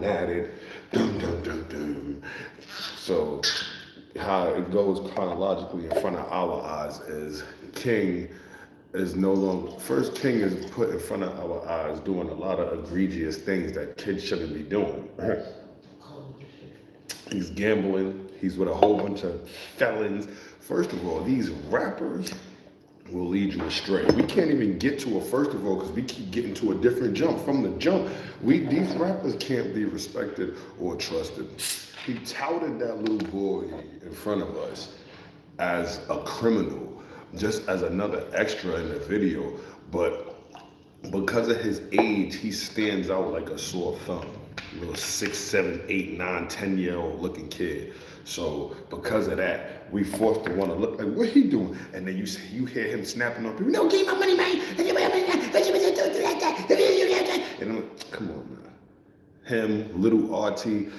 at it. Dum, dum, dum, dum. So how it goes chronologically in front of our eyes is King is no longer first. King is put in front of our eyes doing a lot of egregious things that kids shouldn't be doing. He's gambling. He's with a whole bunch of felons. First of all, these rappers will lead you astray. We can't even get to a first of all because we keep getting to a different jump. From the jump, these rappers can't be respected or trusted. He touted that little boy in front of us as a criminal, just as another extra in the video. But because of his age, he stands out like a sore thumb. Little 6, 7, 8, 9, 10-year-old looking kid. So because of that, we forced to want to look like, what he doing? And then you hear him snapping on people, no, give me my money, man. And I'm like, come on, man. Him, Little RT,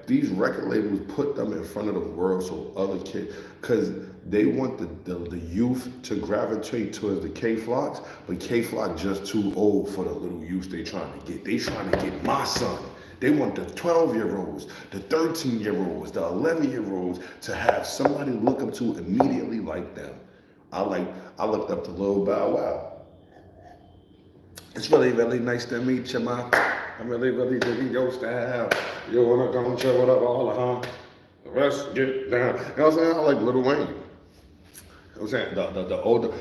these record labels put them in front of the world so other kids, because they want the youth to gravitate towards the K-Flocks, but K-Flock just too old for the little youth they trying to get. They trying to get my son. They want the 12-year-olds, the 13-year-olds, the 11-year-olds to have somebody look up to immediately like them. I looked up to Lil Bow Wow. It's really, really nice to meet you, man. I'm really, really digging your style. You wanna come chill with all let's get down. You know what I'm saying? I like Lil Wayne. You know what I'm saying? The older,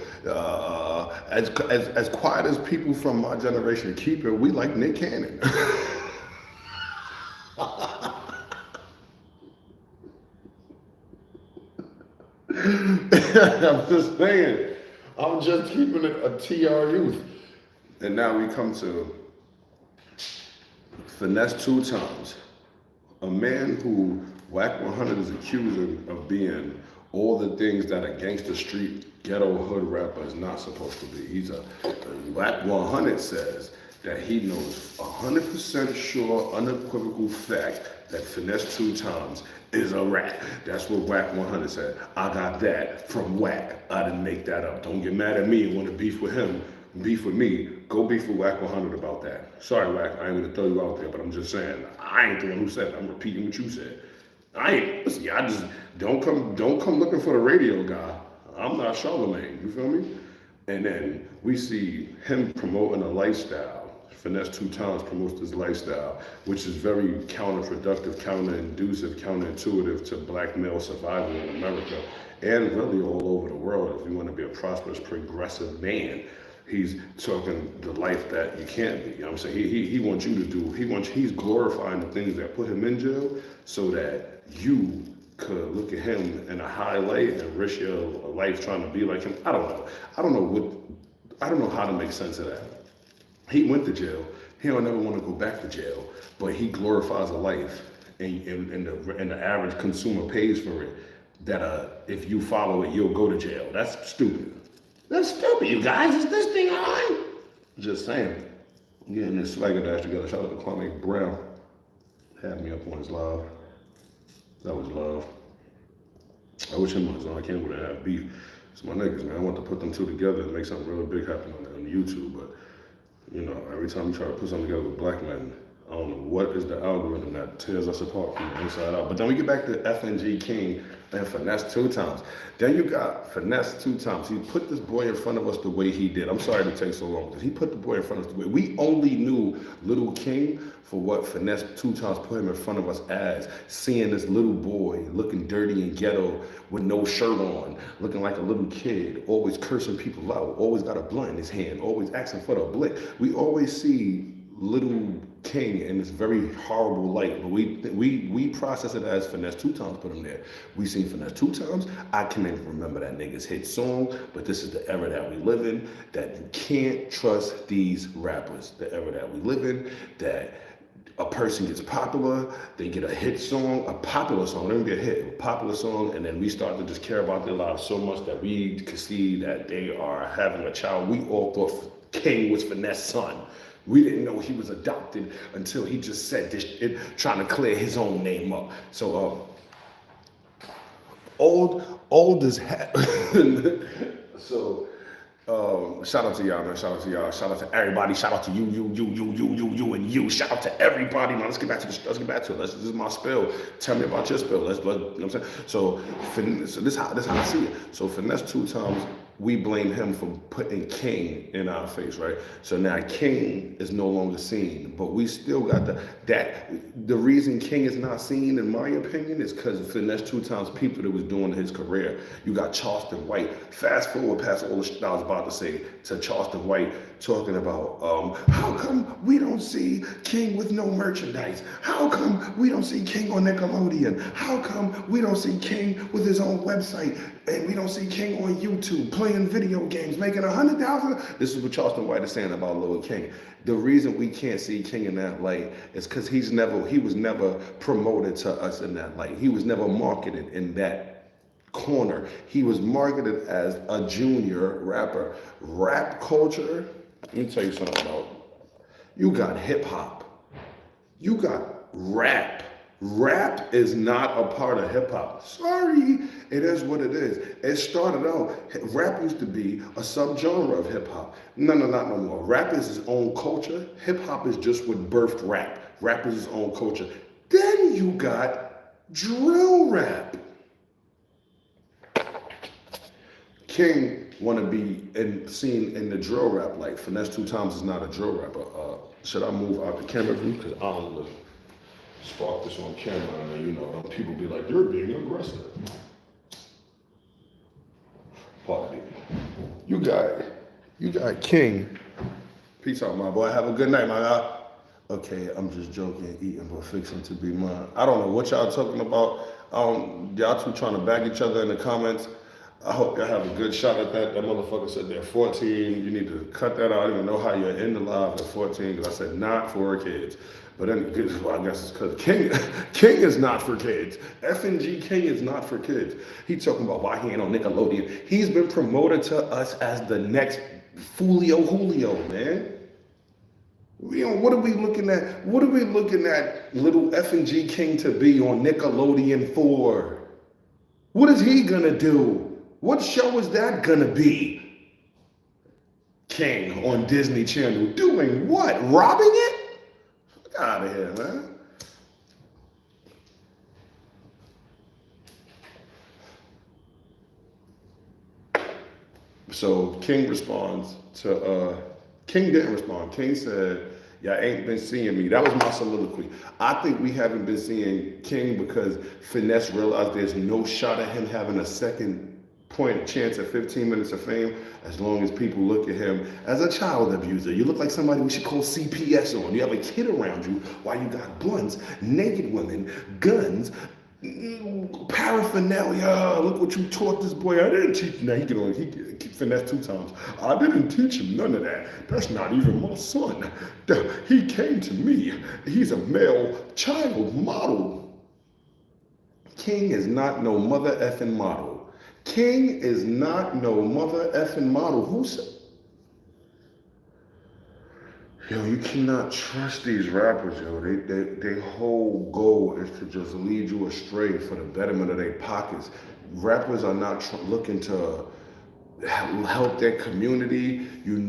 as quiet as people from my generation keep it, we like Nick Cannon. I'm just saying. I'm just keeping it a TR youth. And now we come to Fynesse 2 Times. A man who Whack 100 is accusing of being all the things that a gangster street ghetto hood rapper is not supposed to be. He's a Whack 100 says that he knows 100% sure, unequivocal fact that Fynesse 2 Times is a rat. That's what Whack 100 said. I got that from Whack. I didn't make that up. Don't get mad at me and want to beef with him. Beef with me. Go beef with Whack 100 about that. Sorry, Whack. I ain't gonna throw you out there, but I'm just saying. I ain't the one who said it. I'm repeating what you said. Listen, I just don't come looking for the radio guy. I'm not Charlemagne. You feel me? And then we see him promoting a lifestyle. Fynesse 2 Times promotes this lifestyle, which is very counterproductive, counterintuitive, counterintuitive to black male survival in America and really all over the world. If you want to be a prosperous, progressive man, he's talking the life that you can't be. You know what I'm saying? He wants you to do, he's glorifying the things that put him in jail so that you could look at him in a high light and risk your life trying to be like him. I don't know how to make sense of that. He went to jail. He don't never want to go back to jail, but he glorifies a life, and the average consumer pays for it. That if you follow it, you'll go to jail. That's stupid. That's stupid, you guys. Is this thing on? Just saying. Getting this swagger dash together. Shout out to Kwame Brown. Had me up on his live. That was love. I wish him was on. I can't really have beef. It's my niggas, man. I want to put them two together and make something really big happen on YouTube, but you know, every time you try to put something together with black men, I don't know what is the algorithm that tears us apart from the inside out. But then we get back to FNG King and Fynesse 2 Times. Then you got Fynesse 2 Times. He put this boy in front of us the way he did. I'm sorry to take so long, but he put the boy in front of us the way. We only knew Little King for what Fynesse 2 Times put him in front of us as. Seeing this little boy looking dirty and ghetto with no shirt on, looking like a little kid, always cursing people out, always got a blunt in his hand, always asking for the blick. We always see Little King in this very horrible light, but we process it as Fynesse 2 Times put him there. We seen Fynesse 2 Times. I can't even remember that nigga's hit song, but this is the era that we live in, that you can't trust these rappers. The era that we live in, that a person gets popular, they get a hit song, a popular song, don't even be a hit, a popular song, and then we start to just care about their lives so much that we can see that they are having a child. We all thought King was Fynesse's son. We didn't know he was adopted until he just said this shit, trying to clear his own name up. So, old as hell. So, Shout out to y'all, man. Shout out to y'all. Shout out to everybody. Shout out to you, and you. Shout out to everybody, man. Let's get back to this. Let's get back to it. This is my spill. Tell me about your spill. You know what I'm saying? So this is how I see it. So Fynesse 2 times, we blame him for putting King in our face, right? So now King is no longer seen, but we still got the reason King is not seen, in my opinion, is because Fynesse 2 times people that was doing his career. You got Charleston White. Fast forward past all the shit I was about to say to Charleston White talking about how come we don't see King with no merchandise? How come we don't see King on Nickelodeon? How come we don't see King with his own website? And we don't see King on YouTube playing video games, making $100,000. This is what Charleston White is saying about Lil King. The reason we can't see King in that light is because he was never promoted to us in that light. He was never marketed in that corner. He was marketed as a junior rapper. Rap culture, let me tell you something about. You got hip hop. You got rap. Rap is not a part of hip hop. Sorry, it is what it is. It started out, rap used to be a subgenre of hip hop. No, not no more. Rap is its own culture. Hip hop is just what birthed rap. Rap is its own culture. Then you got drill rap. King want to be seen in the drill rap light. Fynesse 2 times is not a drill rapper. Should I move out the camera view? Because I don't know. Spark this on camera, and you know, people be like, "You're being aggressive." Pardon me. You got King. Peace out, my boy. Have a good night, my guy. Okay, I'm just joking, eating, but fixing to be mine. I don't know what y'all talking about. Y'all two trying to bag each other in the comments. I hope y'all have a good shot at that. That motherfucker said they're 14. You need to cut that out. I don't even know how you're in the live at 14 because I said not for kids. But then, well, I guess it's because King is not for kids. FNG King is not for kids. He talking about why he ain't on Nickelodeon. He's been promoted to us as the next Julio, man. What are we looking at? What are we looking at little FNG King to be on Nickelodeon for? What is he gonna do? What show is that gonna be? King on Disney Channel doing what? Robbing it? Get out of here, man. So King responds to, King didn't respond. King said, y'all ain't been seeing me. That was my soliloquy. I think we haven't been seeing King because Fynesse realized there's no shot at him having a second point chance at 15 minutes of fame as long as people look at him as a child abuser. You look like somebody we should call CPS on. You have a kid around you while you got blunts, naked women, guns, paraphernalia. Look what you taught this boy. I didn't teach him. Now he Fynesse 2 times. I didn't teach him none of that. That's not even my son. He came to me. He's a male child model. King is not no mother effing model. King is not no mother effing model. Who said? Yo, you cannot trust these rappers, yo. Their whole goal is to just lead you astray for the betterment of their pockets. Rappers are not looking to help their community. You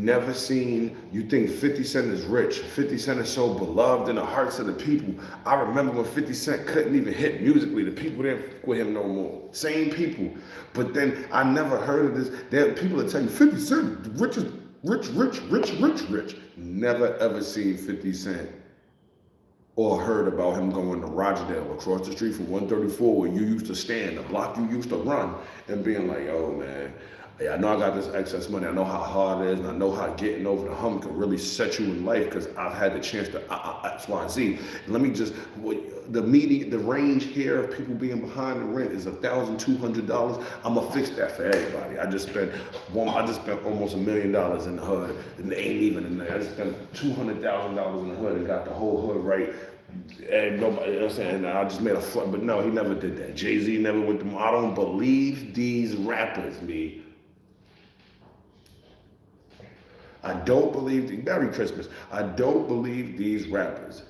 think 50 Cent is rich. 50 Cent is so beloved in the hearts of the people. I remember when 50 Cent couldn't even hit musically. The people didn't fuck with him no more. Same people. But then I never heard of this. There are people that tell you 50 Cent, rich. Never ever seen 50 Cent or heard about him going to Rochdale across the street from 134 where you used to stand, the block you used to run, and being like, oh man, I know I got this excess money. I know how hard it is, and I know how getting over the hump can really set you in life because I've had the chance to X, Y, Z. Let me just, the range here of people being behind the rent is $1,200. I'm gonna fix that for everybody. I just spent almost $1 million in the hood, and they ain't even in there. I just spent $200,000 in the hood and got the whole hood right. And nobody, you know what I'm saying? I just made a flood, but no, he never did that. Jay-Z never went to. I don't believe these rappers, me. I don't believe, Merry Christmas. I don't believe these rappers.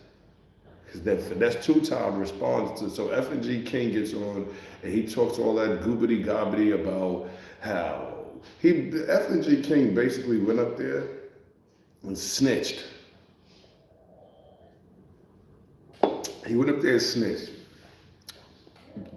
Because that's 2 times response to, so FNG King gets on and he talks all that goobity gobbity about how Fynesse King basically went up there and snitched. He went up there and snitched.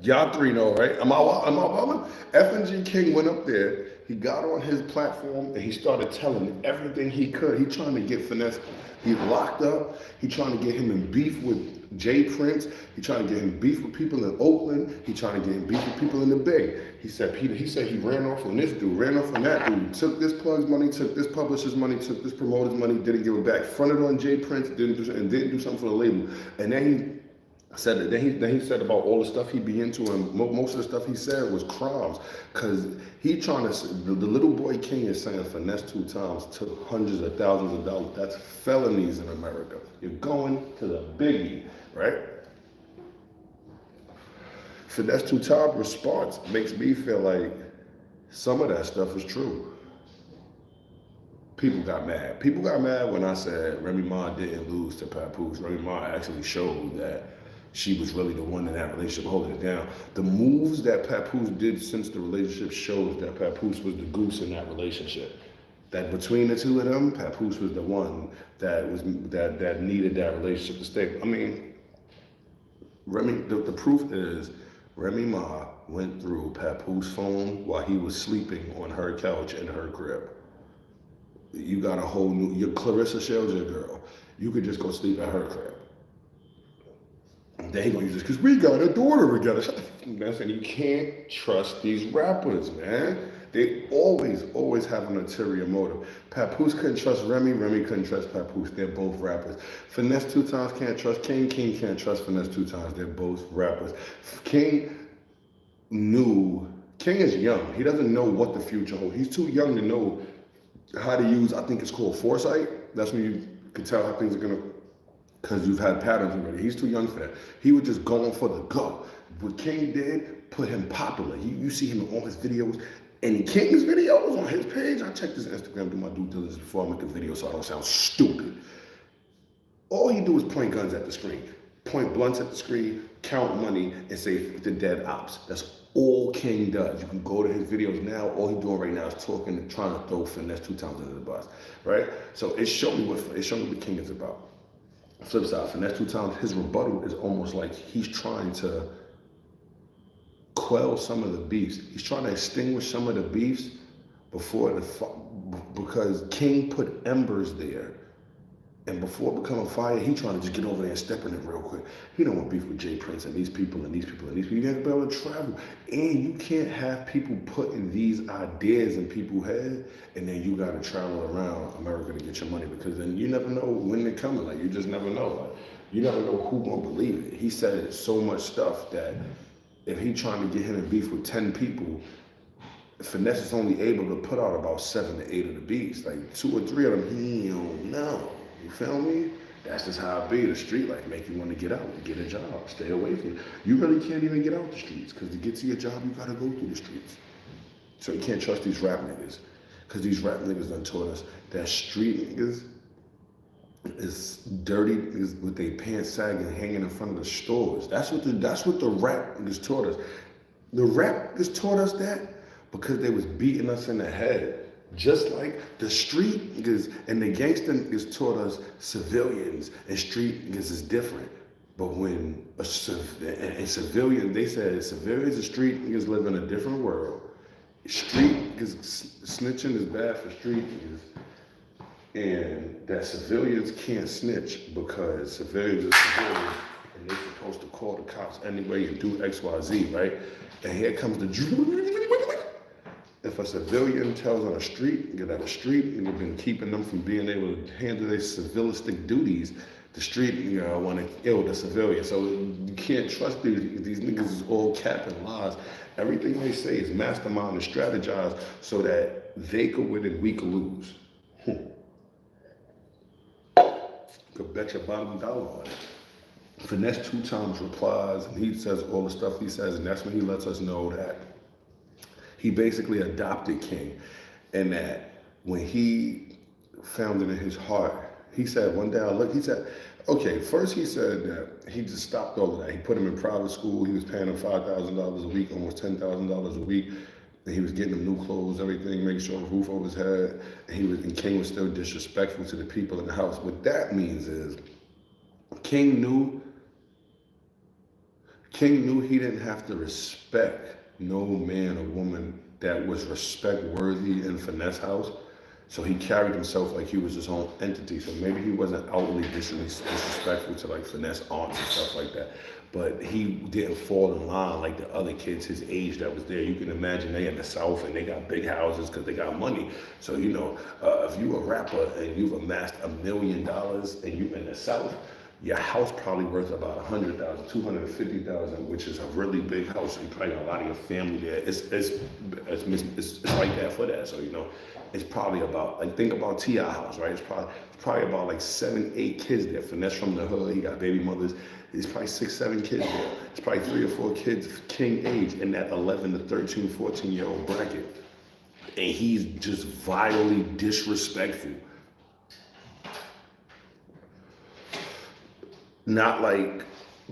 Y'all three know, right? Am I wildin'? Fynesse King went up there. He got on his platform and he started telling everything he could. He trying to get Fynesse. He locked up. He trying to get him in beef with Jay Prince. He trying to get him beef with people in Oakland. He trying to get him beef with people in the Bay. He said he ran off on this dude, ran off on that dude, took this plug's money, took this publisher's money, took this promoter's money, didn't give it back, fronted on Jay Prince, didn't do something for the label. And then he said about all the stuff he be into, and most of the stuff he said was crimes, cause he trying to. The little boy King is saying Fynesse 2 times took hundreds of thousands of dollars. That's felonies in America. You're going to the biggie, right? Fynesse 2 times response makes me feel like some of that stuff is true. People got mad. People got mad when I said Remy Ma didn't lose to Papoose. Remy Ma actually showed that she was really the one in that relationship holding it down. The moves that Papoose did since the relationship shows that Papoose was the goose in that relationship. That between the two of them, Papoose was the one that needed that relationship to stay. I mean, the proof is Remy Ma went through Papoose phone while he was sleeping on her couch in her crib. You got a whole new, your Clarissa Shields, your girl. You could just go sleep at her crib. They ain't gonna use this because we got a daughter together. Man, saying you can't trust these rappers, man. They always have an ulterior motive. Papoose couldn't trust Remy, Remy couldn't trust Papoose. They're both rappers. Fynesse 2 times can't trust King, King can't trust Fynesse 2 times. They're both rappers. King is young. He doesn't know what the future holds. He's too young to know how to use, I think it's called foresight. That's when you can tell how things are gonna, because you've had patterns already. He's too young for that. He was just going for the go. What King did put him popular. You see him in all his videos. And King's videos on his page, I checked his Instagram, do my due diligence before I make a video so I don't sound stupid. All he do is point guns at the screen, point blunts at the screen, count money, and say the dead ops. That's all King does. You can go to his videos now. All he's doing right now is talking and trying to throw Fynesse 2 times under the bus, right? So it showed me what King is about. Flip side, Fynesse 2 times, his rebuttal is almost like he's trying to quell some of the beefs. He's trying to extinguish some of the beefs because King put embers there. And before it becoming fire, he trying to just get over there and step in it real quick. He don't want beef with Jay Prince and these people and these people and these people. You have to be able to travel. And you can't have people putting these ideas in people's head and then you got to travel around America to get your money, because then you never know when they're coming. Like, you just never know. Like, you never know who gonna believe it. He said so much stuff that if he trying to get him in beef with 10 people, Fynesse is only able to put out about 7 to 8 of the beefs. Like 2 or 3 of them, he don't know. You feel me? That's just how it be. The street life make you want to get out, get a job, stay away from it. You really can't even get out the streets, because to get to your job, you gotta go through the streets. So you can't trust these rap niggas, because these rap niggas done taught us that street niggas is dirty niggas with their pants sagging, hanging in front of the stores. That's what the rap niggas taught us. The rap niggas taught us that because they was beating us in the head. Just like the street niggas and the gangster niggas taught us civilians and street niggas is different. But when civilian, they said civilians and street niggas live in a different world. Street niggas, snitching is bad for street niggas. And that civilians can't snitch because civilians are civilians and they're supposed to call the cops anyway and do X, Y, Z, right? And here comes the if a civilian tells on a street, get out of the street, and you've been keeping them from being able to handle their civilistic duties, the street, want to kill the civilian. So you can't trust these niggas is all cap and lies. Everything they say is mastermind and strategize so that they could win and we could lose. Could bet your bottom dollar on it. Fynesse 2 times replies, and he says all the stuff he says, and that's when he lets us know that he basically adopted King, and that when he found it in his heart, he said one day he said, okay, first he said that he just stopped all of that. He put him in private school. He was paying him $5,000 a week, almost $10,000 a week. And he was getting them new clothes, everything, making sure a roof over his head. And King was still disrespectful to the people in the house. What that means is King knew he didn't have to respect no man or woman that was respect worthy in Fynesse house. So he carried himself like he was his own entity. So maybe he wasn't outwardly disrespectful to like Fynesse aunts and stuff like that. But he didn't fall in line like the other kids his age that was there. You can imagine they in the South and they got big houses because they got money. So, you know, if you a rapper and you've amassed $1 million and you in the South, your house probably worth about 100,000, 250,000, which is a really big house. So you probably got a lot of your family there. It's like that for that. So, you know, it's probably about, like, think about T.I. house, right? It's probably about like 7, 8 kids there. Fynesse from the hood, he got baby mothers. There's probably 6, 7 kids there. It's probably 3 or 4 kids King age in that 11 to 13, 14-year-old bracket. And he's just vilely disrespectful. Not like,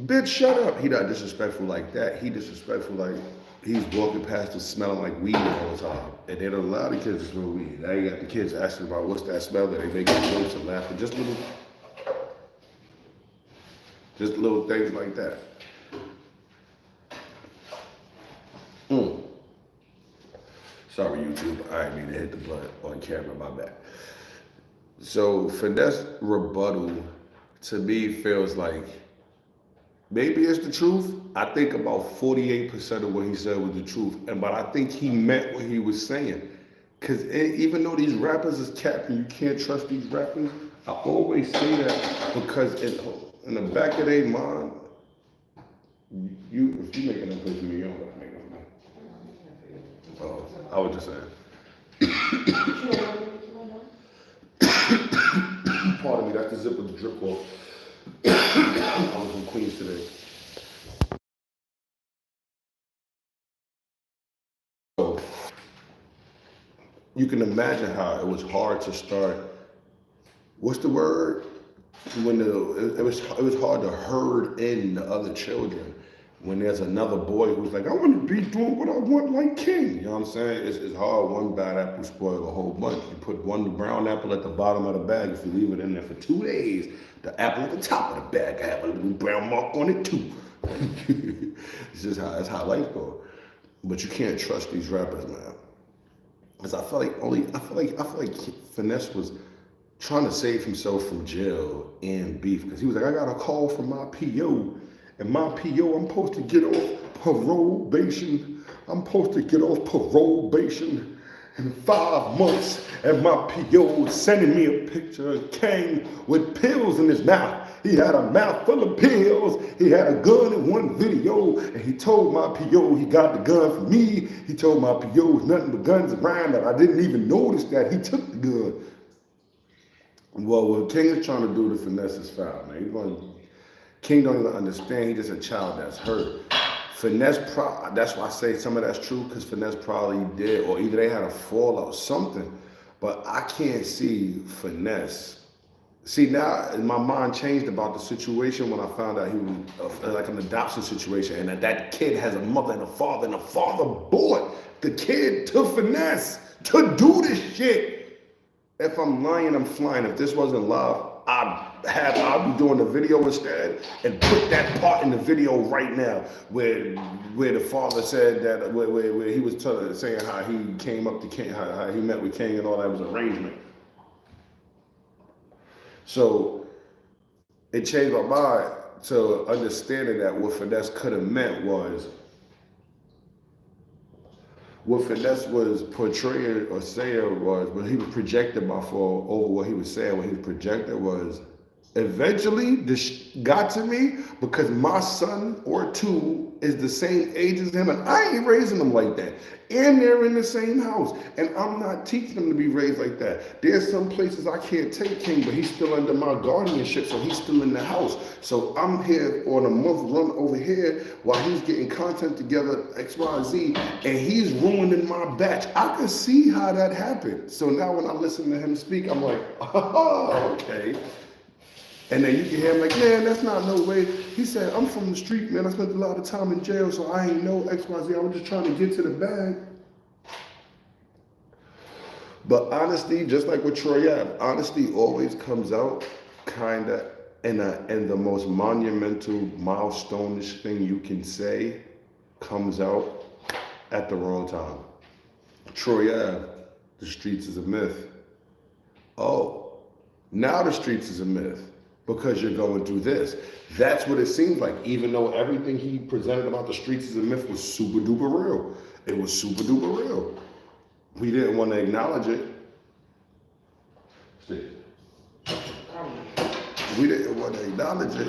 bitch, shut up. He not disrespectful like that. He disrespectful like he's walking past us smelling like weed all the time. And they don't allow the kids to smell weed. Now you got the kids asking about what's that smell that they making jokes and laughing. Just little things like that. Sorry, YouTube. I didn't mean to hit the button on camera, my bad. So Fynesse rebuttal to me feels like maybe it's the truth. I think about 48% of what he said was the truth. But I think he meant what he was saying. Because even though these rappers is capping, you can't trust these rappers. I always say that because in the back of their mind, if you making them play for me, you don't gotta make them. Oh, I was just saying. Pardon me, that's the zipper drip off. I was in Queens today. So you can imagine how it was hard to start. What's the word? When it was hard to herd in the other children when there's another boy who's like, I want to be doing what I want like King. You know what I'm saying? It's hard. One bad apple spoil a whole bunch. You put one brown apple at the bottom of the bag. If you leave it in there for 2 days, the apple at the top of the bag have a little brown mark on it too. It's just that's how life goes. But you can't trust these rappers, man. Because I feel like Fynesse was trying to save himself from jail and beef. Because he was like, I got a call from my PO. And my PO, I'm supposed to get off probation. I'm supposed to get off probation in 5 months. And my PO was sending me a picture of King with pills in his mouth. He had a mouth full of pills. He had a gun in one video. And he told my PO he got the gun from me. He told my PO it was nothing but guns around, that I didn't even notice that he took the gun. Well, what King is trying to do to Fynesse is foul, man. King don't even understand. He's just a child that's hurt. Fynesse, that's why I say some of that's true, because Fynesse probably did, or either they had a fallout, something. But I can't see Fynesse. See, now my mind changed about the situation when I found out he was like an adoption situation, and that kid has a mother and a father bought the kid to Fynesse to do this shit. If I'm lying, I'm flying. If this wasn't live, I'd be doing the video instead and put that part in the video right now where the father said that where he was saying how he came up to King, how he met with King and all that was arrangement. So it changed my mind to understanding that what Fynesse could have meant was, what Fynesse was portraying or saying was, when he was projecting over what he was saying, what he was projecting was, eventually this got to me because my son or two is the same age as him, and I ain't raising them like that. And they're in the same house, and I'm not teaching them to be raised like that. There's some places I can't take King, but he's still under my guardianship, so he's still in the house. So I'm here on a month run over here while he's getting content together, X, Y, Z, and he's ruining my batch. I can see how that happened. So now when I listen to him speak, I'm like, oh, okay. And then you can hear him like, man, that's not no way. He said, I'm from the street, man. I spent a lot of time in jail, so I ain't know X, Y, Z. I was just trying to get to the bag. But honesty, just like with Troy Ave, honesty always comes out kinda in the most monumental, milestone-ish thing you can say comes out at the wrong time. Troy Ave, the streets is a myth. Oh, now the streets is a myth because you're going through this. That's what it seems like, even though everything he presented about the streets is a myth was super duper real. It was super duper real. We didn't want to acknowledge it. We didn't want to acknowledge it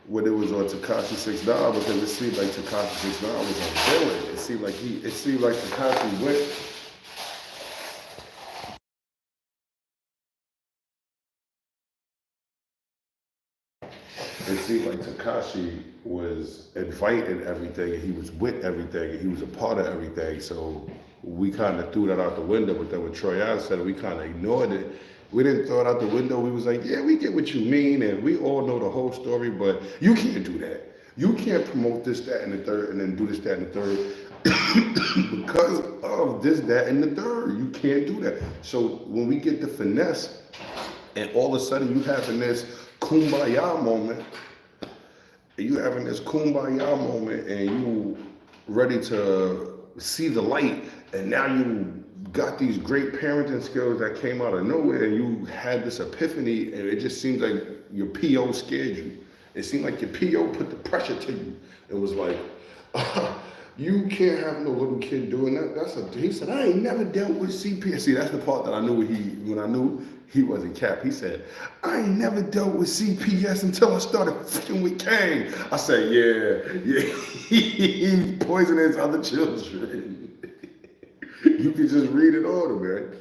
when it was on Tekashi 6ix9ine because it seemed like Tekashi 6ix9ine was a villain. It seemed like Tekashi went. It seemed like Tekashi was inviting everything, and he was with everything, and he was a part of everything. So we kind of threw that out the window. But then when Troy Ave said it, we kind of ignored it. We didn't throw it out the window. We was like, yeah, we get what you mean, and we all know the whole story, but you can't do that. You can't promote this, that, and the third, and then do this, that, and the third because of this, that, and the third. You can't do that. So when we get the finesse, and all of a sudden you having this kumbaya moment, and you ready to see the light, and now you got these great parenting skills that came out of nowhere, and you had this epiphany, and it just seems like your PO scared you. It seemed like your PO put the pressure to you. It was like, you can't have no little kid doing that. He said, I ain't never dealt with CPS. See, that's the part that I knew when I knew he wasn't cap. He said, I ain't never dealt with CPS until I started fucking with Kang. I said, yeah, he's poisoning his other children. You can just read it all, man.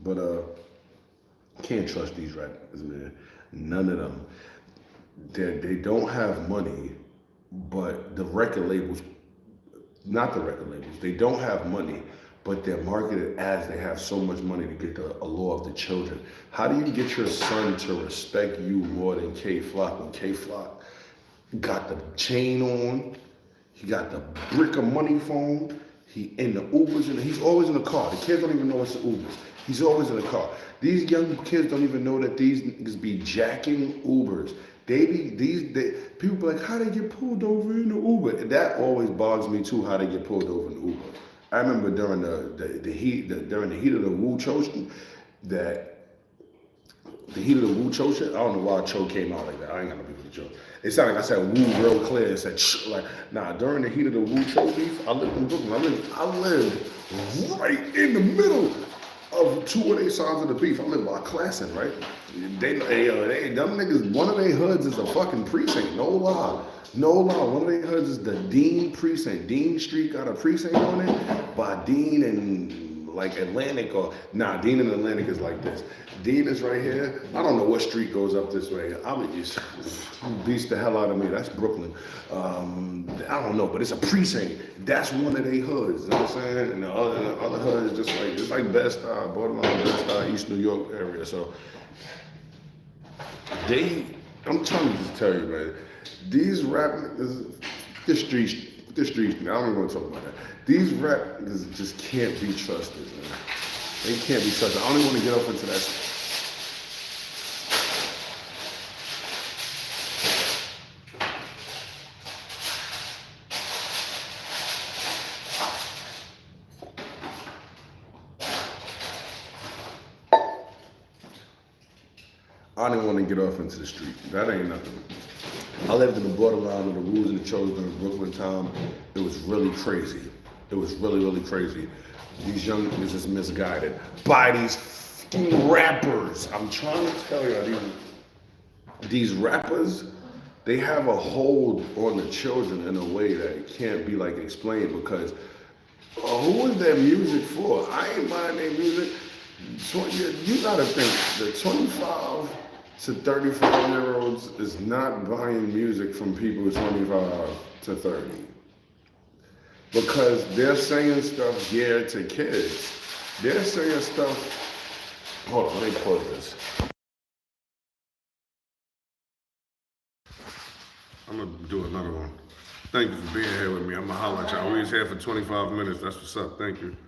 But can't trust these rappers, man. None of them. They don't have money, but the record labels, not the record labels, they don't have money, but they're marketed as they have so much money to get the allure of the children. How do you get your son to respect you more than K-Flock when K-Flock got the chain on, he got the brick of money phone, he in the Ubers, and he's always in the car. The kids don't even know it's the Ubers. He's always in the car. These young kids don't even know that these niggas be jacking Ubers. People be like, how they get pulled over in the Uber? And that always bogs me too, how they get pulled over in the Uber. I remember during the heat of the Wu Cho, I don't know why Cho came out like that. I ain't got no beef with the Cho. It sounded like I said Wu real clear. It said like, nah. During the heat of the Wu Cho beef, I lived in Brooklyn. I lived right in the middle of two of their sides of the beef. I live by Classen, right? Them niggas, one of their hoods is a fucking precinct. No lie. One of their hoods is the Dean precinct. Dean Street got a precinct on it by Dean and like Atlantic Dean and Atlantic is like this. Dean is right here. I don't know what street goes up this way. I would just beats the hell out of me. That's Brooklyn. I don't know, but it's a precinct. That's one of their hoods. You know what I'm saying? And the other hood is just like, it's like Bed-Stuy, borderline Bed-Stuy, East New York area. So I'm trying to just tell you, man, these rap niggas, this street, I don't even want to talk about that. These rap niggas just can't be trusted, man. They can't be trusted. I don't even want to get up into that. I didn't want to get off into the street. That ain't nothing. I lived in the borderline of the rules and the chose during Brooklyn time. It was really crazy. It was really, really crazy. These young niggas is misguided by these fucking rappers. I'm trying to tell you, these rappers, they have a hold on the children in a way that it can't be like explained because who is their music for? I ain't buying their music. You gotta think the 25 to 35-year-olds is not buying music from people 25 to 30 because they're saying stuff geared to kids. They're saying stuff. Hold on, let me pause this. I'm gonna do another one. Thank you for being here with me. I'm gonna holler at y'all. We was here for 25 minutes. That's what's up. Thank you.